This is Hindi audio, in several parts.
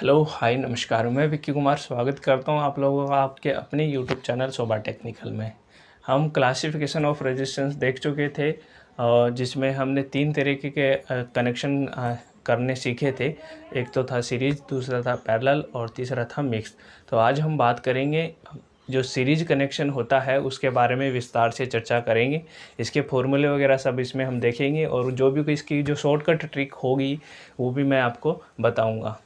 हेलो हाय नमस्कार, मैं विक्की कुमार स्वागत करता हूं आप लोगों का आपके अपने यूट्यूब चैनल शोभा टेक्निकल में। हम क्लासिफिकेशन ऑफ रेजिस्टेंस देख चुके थे जिसमें हमने 3 तरीके के कनेक्शन करने सीखे थे। एक तो था सीरीज, दूसरा था पैरेलल और तीसरा था मिक्स। तो आज हम बात करेंगे जो सीरीज कनेक्शन होता है उसके बारे में विस्तार से चर्चा करेंगे। इसके फॉर्मूले वगैरह सब इसमें हम देखेंगे और जो भी इसकी जो शॉर्टकट ट्रिक होगी वो भी मैं आपको बताऊँगा।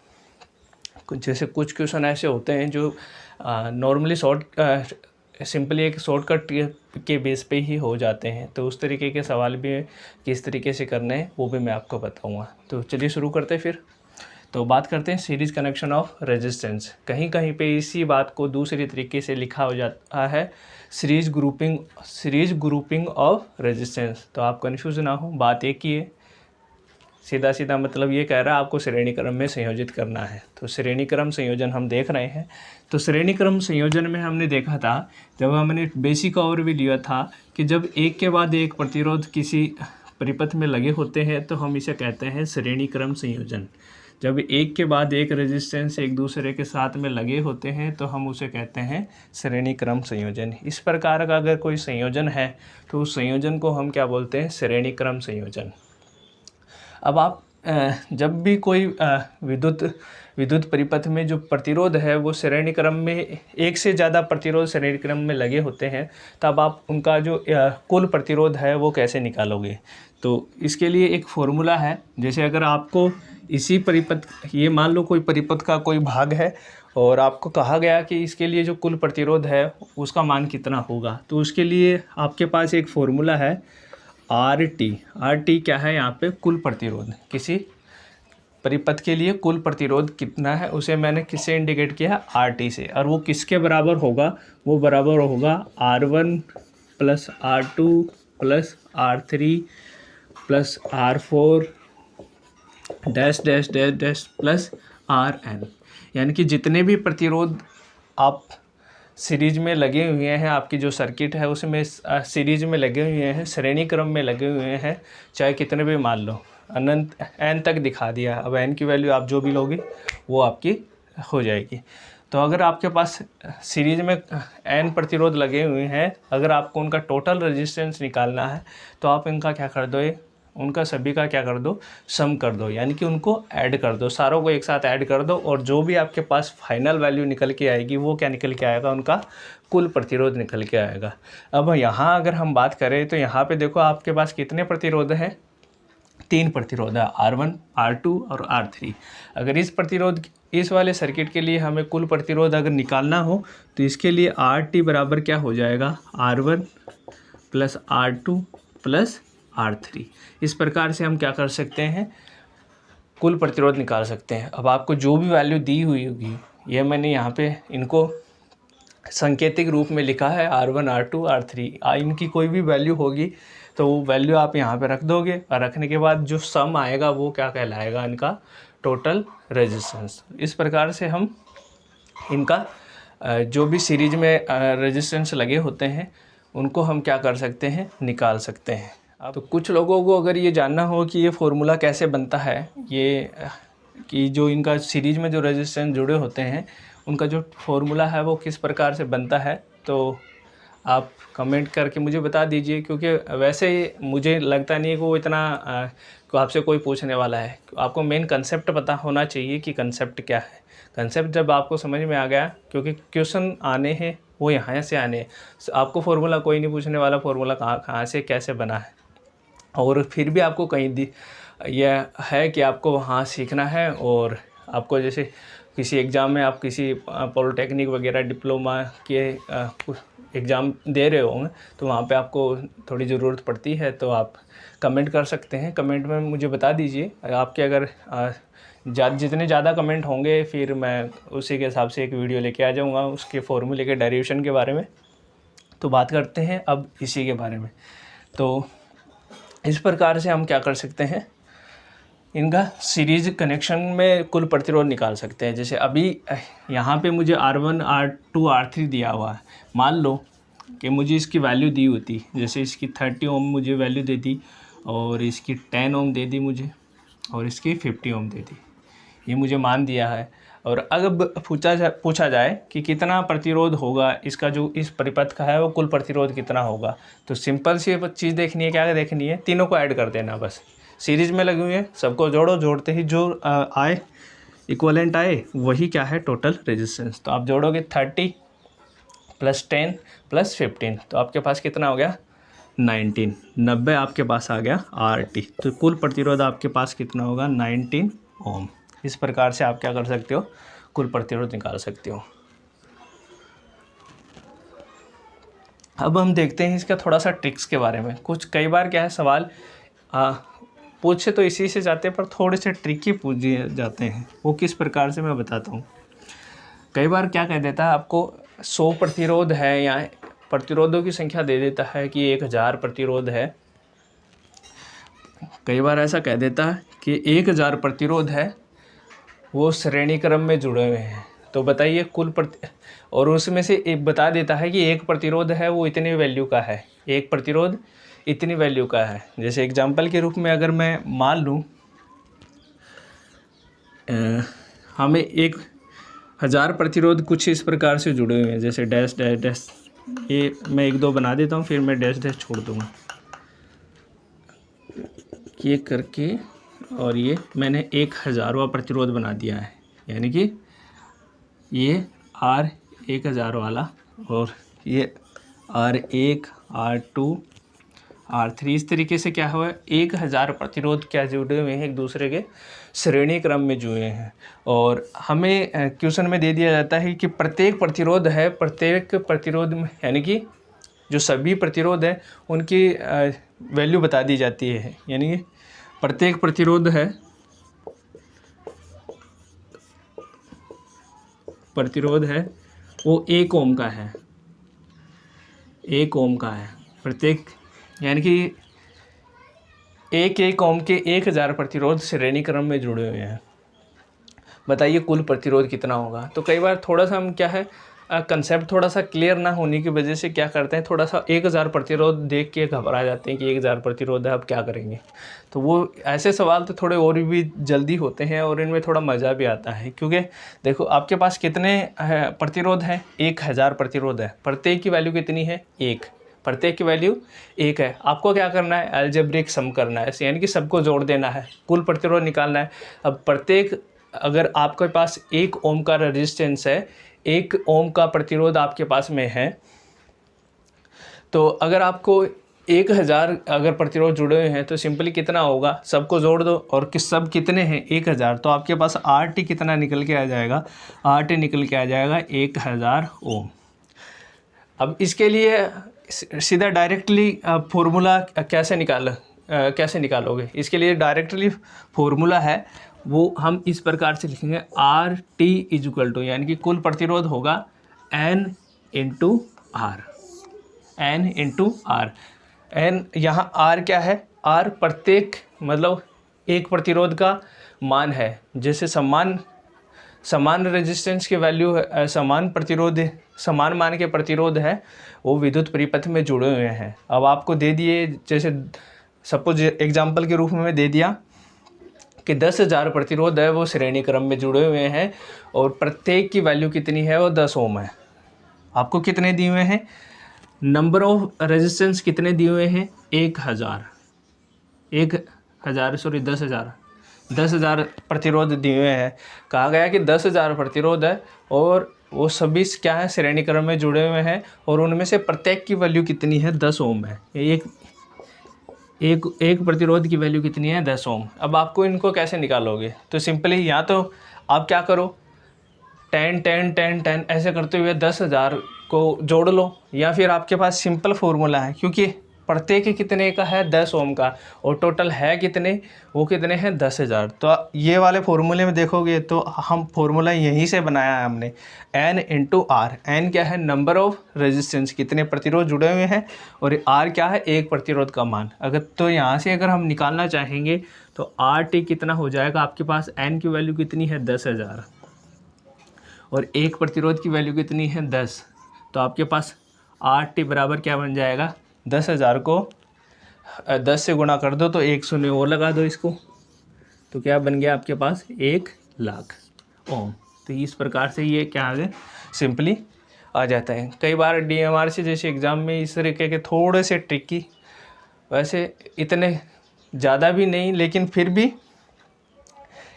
जैसे कुछ क्वेश्चन ऐसे होते हैं जो नॉर्मली सिंपली एक शॉर्टकट के बेस पे ही हो जाते हैं, तो उस तरीके के सवाल भी किस तरीके से करने हैं वो भी मैं आपको बताऊंगा। तो चलिए शुरू करते हैं फिर। तो बात करते हैं सीरीज कनेक्शन ऑफ रेजिस्टेंस। कहीं कहीं पे इसी बात को दूसरी तरीके से लिखा हो जाता है सीरीज ग्रुपिंग ऑफ रेजिस्टेंस। तो आप कन्फ्यूज ना हो, बात एक ही है। सीधा सीधा मतलब ये कह रहा है आपको श्रेणी क्रम में संयोजित करना है। तो श्रेणी क्रम संयोजन हम देख रहे हैं। तो श्रेणी क्रम संयोजन में हमने देखा था, जब हमने बेसिक ओवरव्यू लिया था कि जब एक के बाद एक प्रतिरोध किसी परिपथ में लगे होते हैं तो हम इसे कहते हैं श्रेणी क्रम संयोजन। जब एक के बाद एक रेजिस्टेंस एक दूसरे के साथ में लगे होते हैं तो हम उसे कहते हैं श्रेणी क्रम संयोजन। इस प्रकार का अगर कोई संयोजन है तो उस संयोजन को हम क्या बोलते हैं? श्रेणी क्रम संयोजन। अब आप जब भी कोई विद्युत परिपथ में जो प्रतिरोध है वो श्रेणी क्रम में एक से ज़्यादा प्रतिरोध श्रेणी क्रम में लगे होते हैं, तब आप उनका जो कुल प्रतिरोध है वो कैसे निकालोगे? तो इसके लिए एक फॉर्मूला है। जैसे अगर आपको इसी परिपथ, ये मान लो कोई परिपथ का कोई भाग है और आपको कहा गया कि इसके लिए जो कुल प्रतिरोध है उसका मान कितना होगा, तो उसके लिए आपके पास एक फॉर्मूला है आर टी क्या है? यहाँ पे कुल प्रतिरोध। किसी परिपथ के लिए कुल प्रतिरोध कितना है उसे मैंने किससे इंडिकेट किया? आर टी से। और वो किसके बराबर होगा? वो बराबर होगा R1 plus R2 plus R3 plus R4 dash dash dash dash plus Rn। यानी कि जितने भी प्रतिरोध आप सीरीज में लगे हुए हैं, आपकी जो सर्किट है उसमें सीरीज में लगे हुए हैं, श्रेणी क्रम में लगे हुए हैं, चाहे कितने भी मान लो, अनंत n तक दिखा दिया। अब n की वैल्यू आप जो भी लोगे वो आपकी हो जाएगी। तो अगर आपके पास सीरीज में n प्रतिरोध लगे हुए हैं, अगर आपको उनका टोटल रेजिस्टेंस निकालना है तो आप इनका क्या कर दो, उनका सभी का क्या कर दो? सम कर दो, यानी कि उनको ऐड कर दो, सारों को एक साथ ऐड कर दो और जो भी आपके पास फाइनल वैल्यू निकल के आएगी वो क्या निकल के आएगा? उनका कुल प्रतिरोध निकल के आएगा। अब यहाँ अगर हम बात करें तो यहाँ पे देखो आपके पास कितने प्रतिरोध हैं? 3 प्रतिरोध है, R1, R2 और R3। अगर इस वाले सर्किट के लिए हमें कुल प्रतिरोध अगर निकालना हो तो इसके लिए RT बराबर क्या हो जाएगा? R1 plus R2 plus R3। इस प्रकार से हम क्या कर सकते हैं? कुल प्रतिरोध निकाल सकते हैं। अब आपको जो भी वैल्यू दी हुई होगी, ये मैंने यहाँ पे इनको सांकेतिक रूप में लिखा है R1, R2, R3। इनकी कोई भी वैल्यू होगी तो वो वैल्यू आप यहाँ पे रख दोगे और रखने के बाद जो सम आएगा वो क्या कहलाएगा? इनका टोटल रेजिस्टेंस। इस प्रकार से हम इनका जो भी सीरीज में रेजिस्टेंस लगे होते हैं उनको हम क्या कर सकते हैं? निकाल सकते हैं। तो कुछ लोगों को अगर ये जानना हो कि ये फॉर्मूला कैसे बनता है, ये कि जो इनका सीरीज में जो रेजिस्टेंस जुड़े होते हैं उनका जो फॉर्मूला है वो किस प्रकार से बनता है, तो आप कमेंट करके मुझे बता दीजिए। क्योंकि वैसे मुझे लगता नहीं है कि वो इतना आपसे कोई पूछने वाला है। आपको मेन कंसेप्ट पता होना चाहिए कि कंसेप्ट क्या है। कंसेप्ट जब आपको समझ में आ गया, क्योंकि क्वेश्चन आने हैं वो यहाँ से आने हैं, आपको फॉर्मूला कोई नहीं पूछने वाला फॉर्मूला कहाँ से कैसे बना है। और फिर भी आपको कहीं यह है कि आपको वहाँ सीखना है, और आपको जैसे किसी एग्ज़ाम में आप किसी पॉलिटेक्निक वगैरह डिप्लोमा के एग्ज़ाम दे रहे होंगे तो वहाँ पे आपको थोड़ी ज़रूरत पड़ती है, तो आप कमेंट कर सकते हैं। कमेंट में मुझे बता दीजिए आपके, अगर जितने ज़्यादा कमेंट होंगे फिर मैं उसी के हिसाब से एक वीडियो लेके आ जाऊँगा उसके फॉर्मूले के डेरिवेशन के बारे में। तो बात करते हैं अब इसी के बारे में। तो इस प्रकार से हम क्या कर सकते हैं? इनका सीरीज कनेक्शन में कुल प्रतिरोध निकाल सकते हैं। जैसे अभी यहाँ पे मुझे R1, R2, R3 दिया हुआ है। मान लो कि मुझे इसकी वैल्यू दी होती, जैसे इसकी 30 ओम मुझे वैल्यू दे दी और इसकी 10 ओम दे दी मुझे और इसकी 50 ओम दे दी, ये मुझे मान दिया है। और अब पूछा जाए कि कितना प्रतिरोध होगा इसका, जो इस परिपथ का है वो कुल प्रतिरोध कितना होगा, तो सिंपल सी चीज़ देखनी है, क्या देखनी है, तीनों को ऐड कर देना बस। सीरीज में लगी हुई है, सबको जोड़ो, जोड़ते ही जो आए इक्वलेंट आए वही क्या है टोटल रेजिस्टेंस। तो आप जोड़ोगे 30 + 10 + 15, तो आपके पास कितना हो गया 19, 90 आपके पास आ गया RT। तो कुल प्रतिरोध आपके पास कितना होगा 19 ओम। इस प्रकार से आप क्या कर सकते हो, कुल प्रतिरोध निकाल सकते हो। अब हम देखते हैं इसका थोड़ा सा ट्रिक्स के बारे में। कुछ कई बार क्या है सवाल पूछे तो इसी से जाते हैं, पर थोड़े से ट्रिकी पूछे जाते हैं। वो किस प्रकार से मैं बताता हूँ। कई बार क्या कह देता है आपको 100 प्रतिरोध है, या प्रतिरोधों की संख्या दे देता है कि 1000 प्रतिरोध है। कई बार ऐसा कह देता है कि 1000 प्रतिरोध है, वो श्रेणी क्रम में जुड़े हुए हैं। तो बताइए और उसमें से एक बता देता है कि एक प्रतिरोध है वो इतनी वैल्यू का है, एक प्रतिरोध इतनी वैल्यू का है। जैसे एग्जांपल के रूप में अगर मैं मान लूँ हमें 1000 प्रतिरोध कुछ इस प्रकार से जुड़े हुए हैं, जैसे डैश डैश डैश, ये मैं 1 2 बना देता हूँ, फिर मैं डैश डैश छोड़ दूँगा ये करके, और ये मैंने 1000वां प्रतिरोध बना दिया है, यानी कि ये R1000 वाला, और ये R1 R2 R3, इस तरीके से क्या हुआ है 1000 प्रतिरोध क्या जुड़े हुए हैं एक दूसरे के श्रेणी क्रम में जुड़े हैं। और हमें क्वेश्चन में दे दिया जाता है कि प्रत्येक प्रतिरोध है, प्रत्येक प्रतिरोध में यानी कि जो सभी प्रतिरोध है उनकी वैल्यू बता दी जाती है, यानी कि प्रत्येक प्रतिरोध है वो 1 ओम का है, 1 ओम का है प्रत्येक, यानी कि 1 ओम के 1000 प्रतिरोध श्रेणी क्रम में जुड़े हुए हैं। बताइए कुल प्रतिरोध कितना होगा। तो कई बार थोड़ा सा हम क्या है कंसेप्ट थोड़ा सा क्लियर ना होने की वजह से क्या करते हैं, थोड़ा सा 1000 प्रतिरोध देख के घबरा जाते हैं कि 1000 प्रतिरोध है, अब क्या करेंगे। तो वो ऐसे सवाल तो थोड़े और भी जल्दी होते हैं और इनमें थोड़ा मज़ा भी आता है, क्योंकि देखो आपके पास कितने प्रतिरोध हैं, 1000 प्रतिरोध है, प्रत्येक की वैल्यू कितनी है 1, प्रत्येक की वैल्यू 1 है। आपको क्या करना है अलजेब्रिक सम करना है, यानी कि सबको जोड़ देना है, कुल प्रतिरोध निकालना है। अब प्रत्येक अगर आपके पास 1 ओम का रेजिस्टेंस है, 1 ओम का प्रतिरोध आपके पास में है, तो अगर आपको 1000 अगर प्रतिरोध जुड़े हुए हैं तो सिंपली कितना होगा, सबको जोड़ दो, और सब कितने हैं 1000, तो आपके पास RT कितना निकल के आ जाएगा, RT निकल के आ जाएगा 1000 ओम। अब इसके लिए सीधा डायरेक्टली फॉर्मूला कैसे निकालोगे, इसके लिए डायरेक्टली फॉर्मूला है, वो हम इस प्रकार से लिखेंगे RT = यानी कि कुल प्रतिरोध होगा N × R, N × R। N यहाँ R क्या है, R प्रत्येक मतलब एक प्रतिरोध का मान है। जैसे समान रेजिस्टेंस की वैल्यू है, समान मान के प्रतिरोध है, वो विद्युत परिपथ में जुड़े हुए हैं। अब आपको दे दिए, जैसे सपोज एग्जांपल के रूप में दे दिया कि 10,000 प्रतिरोध है वो श्रेणी क्रम में जुड़े हुए हैं, और प्रत्येक की वैल्यू कितनी है, वो 10 ओम है। आपको कितने दिए हुए हैं, नंबर ऑफ रेजिस्टेंस कितने दिए हुए हैं 10,000 प्रतिरोध दिए हुए हैं। कहा गया कि 10,000 प्रतिरोध है और वो सभी क्या है श्रेणी क्रम में जुड़े हुए हैं, और उनमें से प्रत्येक की वैल्यू कितनी है 10 ओम है। एक प्रतिरोध की वैल्यू कितनी है 10 ओम। अब आपको इनको कैसे निकालोगे, तो सिंपली या तो आप क्या करो 10 ऐसे करते हुए 10,000 को जोड़ लो, या फिर आपके पास सिंपल फार्मूला है, क्योंकि प्रत्येक कितने का है 10 ओम का, और टोटल है कितने, वो कितने हैं 10,000। तो ये वाले फार्मूले में देखोगे तो हम फार्मूला यहीं से बनाया है हमने, N × R। N क्या है, नंबर ऑफ रेजिस्टेंस, कितने प्रतिरोध जुड़े हुए हैं, और R क्या है, एक प्रतिरोध का मान। तो यहाँ से अगर हम निकालना चाहेंगे तो RT कितना हो जाएगा, आपके पास N की वैल्यू कितनी है 10,000, और एक प्रतिरोध की वैल्यू कितनी है 10, तो आपके पास RT बराबर क्या बन जाएगा, 10,000 को 10 से गुणा कर दो तो 1 शून्य और लगा दो इसको, तो क्या बन गया आपके पास 1 लाख ओम। तो इस प्रकार से ये क्या है, सिंपली आ जाता है। कई बार DMRC जैसे एग्ज़ाम में इस तरीके के थोड़े से ट्रिकी, वैसे इतने ज़्यादा भी नहीं, लेकिन फिर भी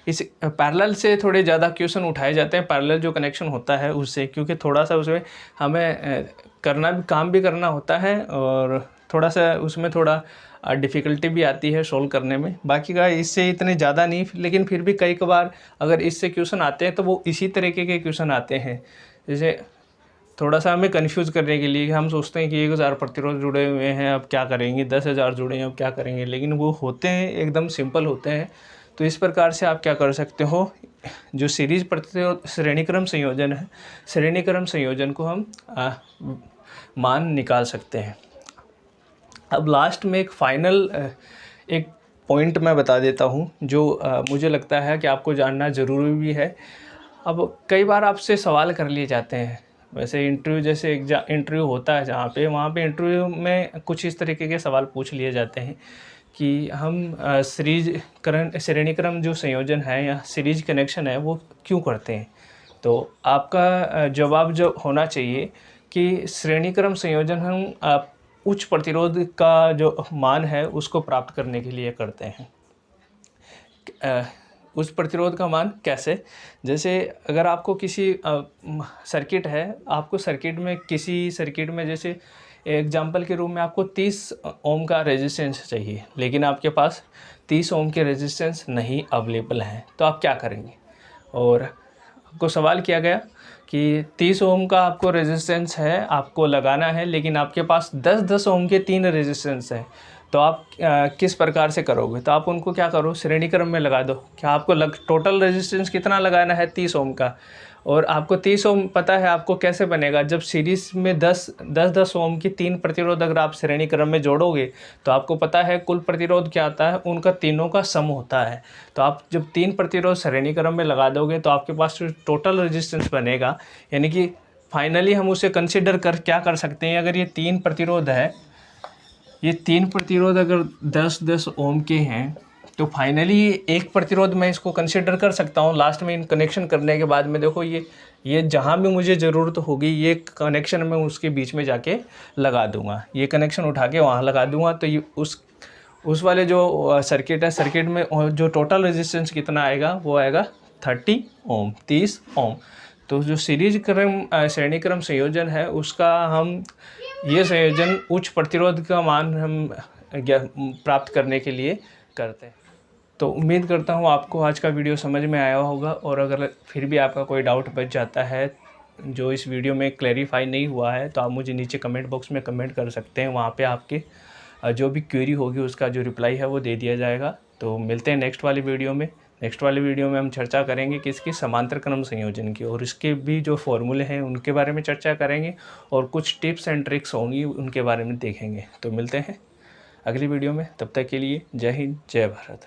इस पैरेलल से थोड़े ज़्यादा क्वेश्चन उठाए जाते हैं, पैरेलल जो कनेक्शन होता है उससे, क्योंकि थोड़ा सा उसमें हमें काम भी करना होता है और थोड़ा सा उसमें थोड़ा डिफ़िकल्टी भी आती है सोल्व करने में। बाकी का इससे इतने ज़्यादा नहीं, लेकिन फिर भी कई बार अगर इससे क्वेश्चन आते हैं तो वो इसी तरीके के क्वेश्चन आते हैं। जैसे थोड़ा सा हमें कंफ्यूज करने के लिए हम सोचते हैं कि 1000 प्रतिरोध जुड़े हुए हैं, अब क्या करेंगे, 10,000 जुड़े हैं, अब क्या करेंगे, लेकिन वो होते हैं एकदम सिंपल होते हैं। तो इस प्रकार से आप क्या कर सकते हो, जो सीरीज प्रतिरोध श्रेणीक्रम संयोजन है, श्रेणीक्रम संयोजन को हम मान निकाल सकते हैं। अब लास्ट में एक फाइनल एक पॉइंट मैं बता देता हूँ जो मुझे लगता है कि आपको जानना ज़रूरी भी है। अब कई बार आपसे सवाल कर लिए जाते हैं, वैसे इंटरव्यू जैसे इंटरव्यू होता है जहाँ पे, वहाँ पे इंटरव्यू में कुछ इस तरीके के सवाल पूछ लिए जाते हैं कि हम श्रेणीक्रम जो संयोजन है या सीरीज कनेक्शन है वो क्यों करते हैं। तो आपका जवाब जो होना चाहिए कि श्रेणीक्रम संयोजन हम उच्च प्रतिरोध का जो मान है उसको प्राप्त करने के लिए करते हैं। उच्च प्रतिरोध का मान कैसे, जैसे अगर आपको किसी सर्किट है, आपको किसी सर्किट में जैसे एग्जाम्पल के रूप में आपको 30 ओम का रेजिस्टेंस चाहिए, लेकिन आपके पास 30 ओम के रेजिस्टेंस नहीं अवेलेबल है, तो आप क्या करेंगे। और आपको सवाल किया गया कि 30 ओम का आपको रेजिस्टेंस है, आपको लगाना है, लेकिन आपके पास 10-10 ओम के 3 रेजिस्टेंस है, तो आप किस प्रकार से करोगे। तो आप उनको क्या करो, श्रेणीक्रम में लगा दो। क्या आपको टोटल रेजिस्टेंस कितना लगाना है, 30 ओम का, और आपको 30 ओम पता है आपको कैसे बनेगा, जब सीरीज़ में 10-10 ओम की 3 प्रतिरोध अगर आप श्रेणीक्रम में जोड़ोगे तो आपको पता है कुल प्रतिरोध क्या आता है, उनका तीनों का सम होता है। तो आप जब 3 प्रतिरोध श्रेणीक्रम में लगा दोगे तो आपके पास टोटल रेजिस्टेंस बनेगा, यानी कि फाइनली हम उसे कंसिडर क्या कर सकते हैं, अगर ये 3 प्रतिरोध है, ये 3 प्रतिरोध अगर 10-10 ओम के हैं, तो फाइनली एक प्रतिरोध मैं इसको कंसिडर कर सकता हूँ। लास्ट में इन कनेक्शन करने के बाद में देखो ये जहाँ भी मुझे ज़रूरत होगी ये कनेक्शन मैं उसके बीच में जाके लगा दूँगा, ये कनेक्शन उठा के वहाँ लगा दूँगा। तो ये उस वाले जो सर्किट है, सर्किट में जो टोटल रेजिस्टेंस कितना आएगा, वो आएगा 30 ओम। तो जो श्रेणीक्रम संयोजन है उसका हम ये संयोजन उच्च प्रतिरोध का मान हम प्राप्त करने के लिए करते हैं। तो उम्मीद करता हूँ आपको आज का वीडियो समझ में आया होगा, और अगर फिर भी आपका कोई डाउट बच जाता है जो इस वीडियो में क्लैरिफाई नहीं हुआ है, तो आप मुझे नीचे कमेंट बॉक्स में कमेंट कर सकते हैं। वहाँ पे आपके जो भी क्वेरी होगी उसका जो रिप्लाई है वो दे दिया जाएगा। तो मिलते हैं नेक्स्ट वाली वीडियो में। नेक्स्ट वाली वीडियो में हम चर्चा करेंगे किसकी, समांतर क्रम संयोजन की, और इसके भी जो फॉर्मूले हैं उनके बारे में चर्चा करेंगे, और कुछ टिप्स एंड ट्रिक्स होंगी उनके बारे में देखेंगे। तो मिलते हैं अगली वीडियो में, तब तक के लिए जय हिंद, जय भारत।